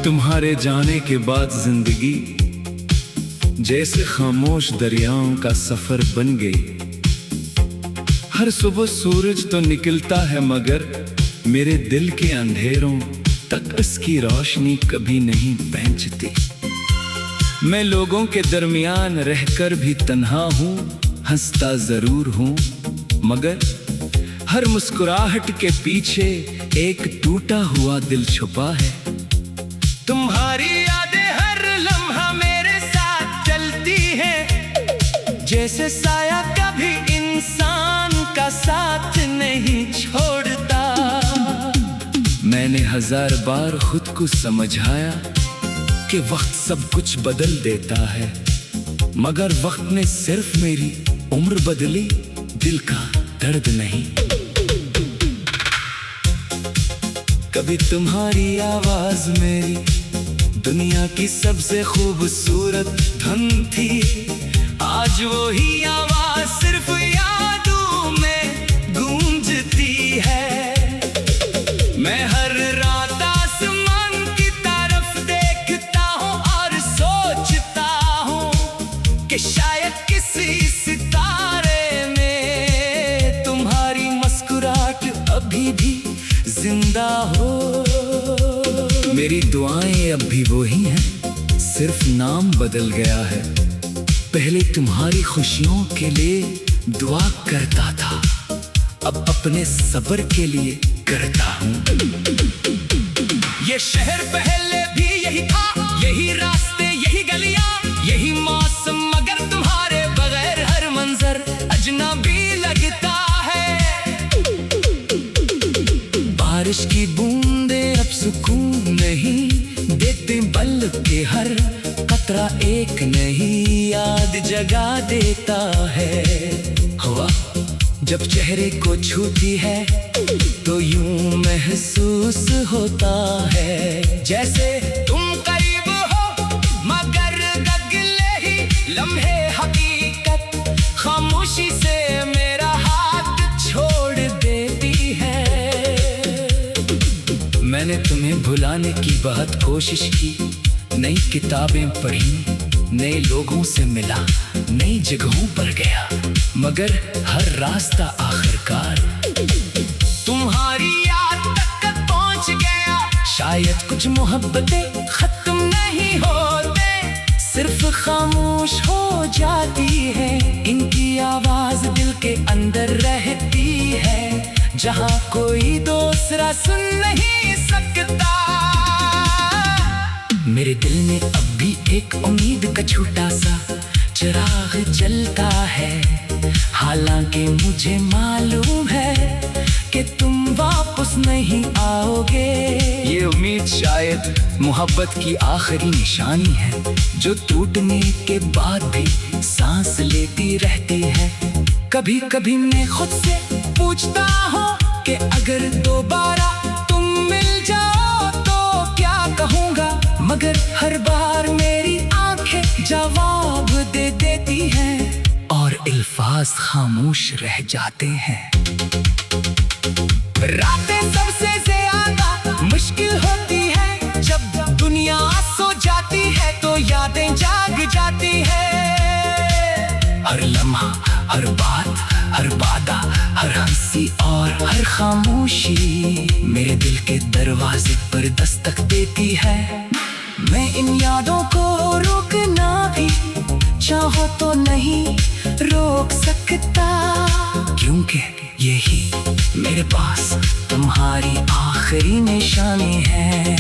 तुम्हारे जाने के बाद जिंदगी जैसे खामोश दरियाओं का सफर बन गई। हर सुबह सूरज तो निकलता है मगर मेरे दिल के अंधेरों तक इसकी रोशनी कभी नहीं पहुंचती। मैं लोगों के दरमियान रहकर भी तन्हा हूँ, हंसता जरूर हूँ मगर हर मुस्कुराहट के पीछे एक टूटा हुआ दिल छुपा है। तुम्हारी यादें हर लम्हा मेरे साथ चलती हैं, जैसे साया कभी इंसान का साथ नहीं छोड़ता। मैंने 1000 बार खुद को समझाया कि वक्त सब कुछ बदल देता है, मगर वक्त ने सिर्फ मेरी उम्र बदली, दिल का दर्द नहीं। कभी तुम्हारी आवाज मेरी दुनिया की सबसे खूबसूरत धन थी, आज वो ही आवाज सिर्फ यादों में गूंजती है। मैं हर रात आसमान की तरफ देखता हूँ और सोचता हूँ कि शायद किसी सितारे में तुम्हारी मुस्कुराहट अभी भी जिंदा हो। मेरी दुआएं अब भी वही हैं, सिर्फ नाम बदल गया है। पहले तुम्हारी खुशियों के लिए दुआ करता था, अब अपने सब्र के लिए करता हूँ। ये शहर पहले भी यही था, यही रास्ते यही गलियां यही मौसम, मगर तुम्हारे बगैर हर मंजर अजनबी लगता है। बारिश की बूंदें अब सुकून नहीं देते, बल्कि हर कतरा एक नई याद जगा देता है। हवा जब चेहरे को छूती है तो यूं महसूस होता है जैसे तुम करीब हो, मगर अगले ही लम्हे हकीकत खामोशी से मेरा हाथ छोड़ देती है। मैंने तुम्हें भुलाने की बहुत कोशिश की, नई किताबें पढ़ी, नए लोगों से मिला, नई जगहों पर गया, मगर हर रास्ता आखिरकार तुम्हारी याद तक पहुंच गया। शायद कुछ मोहब्बतें खत्म नहीं होते, सिर्फ खामोश हो जाती है। इनकी आवाज दिल के अंदर रहती है, जहां कोई दूसरा सुन नहीं सकता। मेरे दिल में अब भी एक उम्मीद का छोटा सा चिराग जलता है, हालांकि मुझे मालूम है कि तुम वापस नहीं आओगे। ये उम्मीद शायद मोहब्बत की आखिरी निशानी है, जो टूटने के बाद भी सांस लेती रहती है। कभी कभी मैं खुद से पूछता हूँ कि अगर दोबारा तुम मिल जाओ तो क्या कहूँगा, मगर हर बार मेरी आंखें जवाब दे देती हैं और अल्फाज खामोश रह जाते हैं। रातें सबसे ज्यादा मुश्किल होती है, जब दुनिया सो जाती है तो यादें जाग जाती है। हर लम्हा, हर बात, हर वादा, हर हंसी और हर खामोशी मेरे दिल के दरवाजे पर दस्तक देती है। मैं इन यादों को रोकना भी चाहो तो नहीं रोक सकता, क्योंकि यही मेरे पास तुम्हारी आखिरी निशानी है।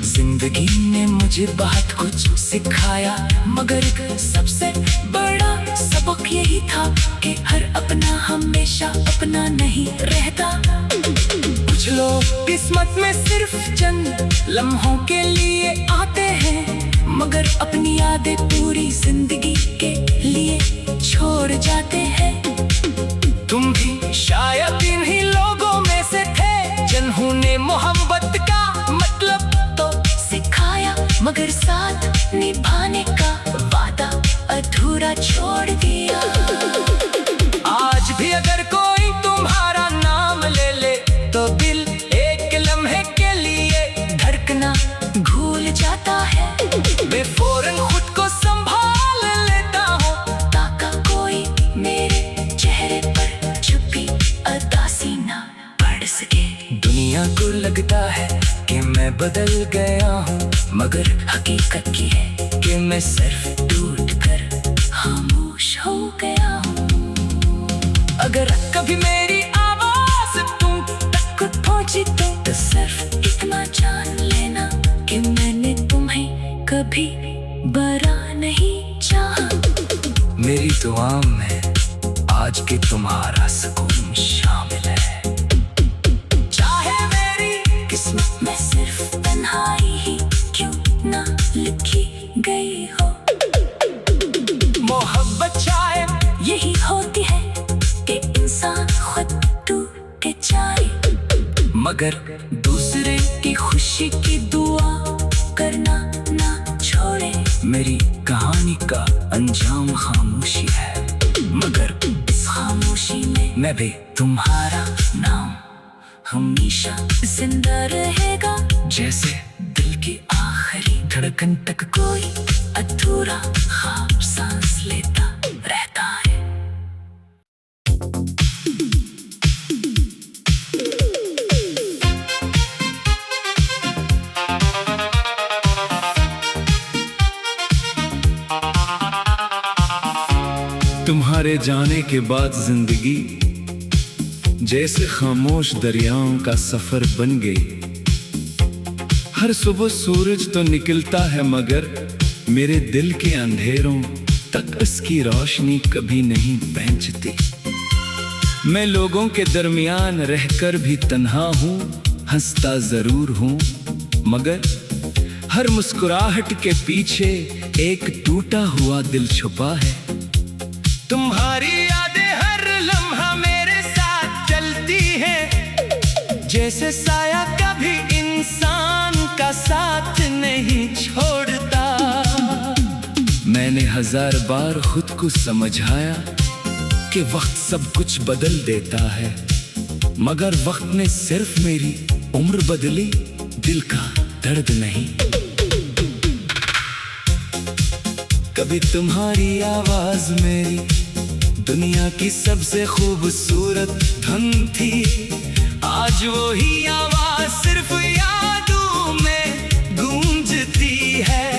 जिंदगी ने मुझे बहुत कुछ सिखाया, मगर सबसे बड़ा सबक यही था कि हर अपना हमेशा अपना नहीं रहता। कुछ लोग किस्मत में सिर्फ चंद लम्हों के लिए आते हैं, मगर अपनी यादें पूरी जिंदगी के लिए छोड़ जाते हैं। तुम भी शायद इन्हीं लोगों में से थे जिन्होंने मोहब्बत का मतलब तो सिखाया, मगर मगर साथ निभाने का वादा अधूरा छोड़ दिया। आज भी अगर कोई तुम्हारा नाम ले ले तो दिल एक लम्हे के लिए धड़कना भूल जाता है। मैं फौरन खुद को संभाल लेता हूँ ताकि कोई मेरे चेहरे पर छुपी उदासी ना पड़ सके। दुनिया को लगता है कि मैं बदल गया हूँ, मगर हकीकत की है कि मैं सिर्फ टूट कर खामोश हो गया हूँ। अगर कभी मेरी आवाज तुम तक पहुंची तो सिर्फ इतना जान लेना कि मैंने तुम्हें कभी बुरा नहीं चाहा। मेरी दुआ में आज के तुम्हारा सुकून शामिल है। चाहे मेरी किस्मत में सिर्फ तन्हाई ही क्यों ना लिखी गई हो। मोहब्बत शायद यही होती है कि इंसान खुद टूट जाए, मगर दूसरे की खुशी की दुआ करना ना छोड़े। मेरी कहानी का अंजाम खामोशी है, मगर इस खामोशी में मैं भी तुम्हारा नाम हमेशा जिंदा रहेगा। जैसे दिल की आखिरी धड़कन तक कोई अधूरा ख्वाब सांस लेता रहता है। तुम्हारे जाने के बाद जिंदगी जैसे खामोश दरियाओं का सफर बन गई। हर सुबह सूरज तो निकलता है, मगर मेरे दिल के अंधेरों तक इसकी रोशनी कभी नहीं पहुंचती। मैं लोगों के दरमियान रहकर भी तन्हा हूँ, हंसता जरूर हूँ, मगर हर मुस्कुराहट के पीछे एक टूटा हुआ दिल छुपा है। तुम्हारी यादें हर लम्हा मेरे साथ चलती हैं, जैसे साया कभी इंसान का साथ नहीं छोड़ता। मैंने 1000 बार खुद को समझाया कि वक्त सब कुछ बदल देता है, मगर वक्त ने सिर्फ मेरी उम्र बदली, दिल का दर्द नहीं। कभी तुम्हारी आवाज मेरी दुनिया की सबसे खूबसूरत धन थी, आज वही आवाज सिर्फ यादों में गूंजती है।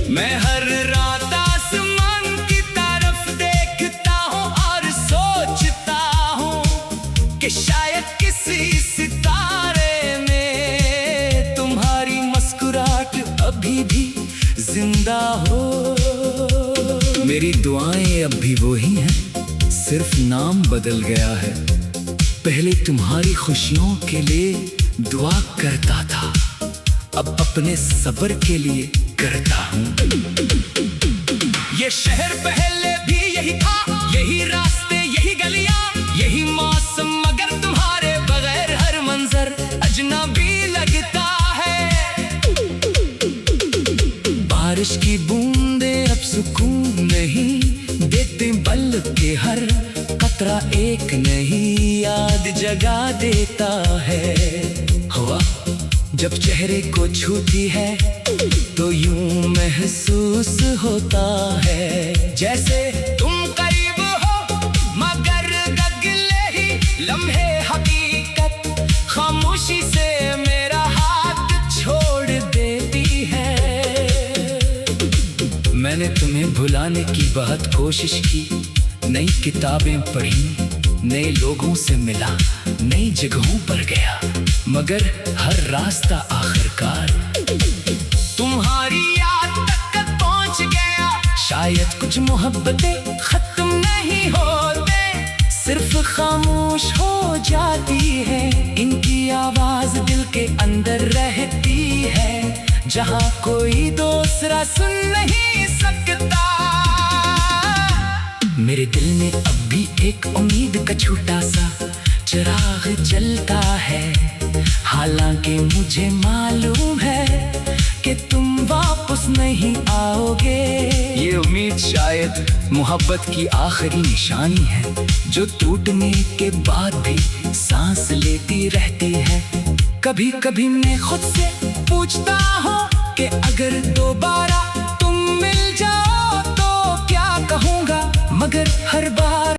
मैं हर रात आसमान की तरफ देखता हूँ और सोचता हूँ कि शायद किसी सितारे में तुम्हारी मुस्कुराहट अभी भी जिंदा हो। मेरी दुआएं अब भी वही हैं, सिर्फ नाम बदल गया है। पहले तुम्हारी खुशियों के लिए दुआ करता था, अब अपने सब्र के लिए करता हूँ। ये शहर पहले भी यही था, यही रास्ते यही गलियां यही मौसम, मगर तुम्हारे बगैर हर मंजर अजनबी लगता है। बारिश की बूंदें अब सुकून नहीं देते, बल्कि हर कतरा एक नई याद जगा देता है। हवा जब चेहरे को छूती है तो यूं महसूस होता है जैसे तुम करीब हो, मगर अगले ही लम्हे हकीकत खामोशी से मेरा हाथ छोड़ देती है। मैंने तुम्हें भुलाने की बहुत कोशिश की, नई किताबें पढ़ी, नए लोगों से मिला, नई जगहों पर गया, मगर हर रास्ता आखिरकार तुम्हारी याद तक पहुंच गया। शायद कुछ मोहब्बतें खत्म नहीं होते, सिर्फ खामोश हो जाती है। इनकी आवाज दिल के अंदर रहती है, जहां कोई दूसरा सुन नहीं सकता। मेरे दिल में अब भी एक उम्मीद का छोटा सा चिराग जलता है, हालांकि मुझे मालूम है कि तुम वापस नहीं आओगे। ये उम्मीद शायद मोहब्बत की आखिरी निशानी है, जो टूटने के बाद भी सांस लेती रहती है। कभी कभी मैं खुद से पूछता हूँ कि अगर दोबारा तुम मिल जाओ तो क्या कहूँगा, मगर हर बार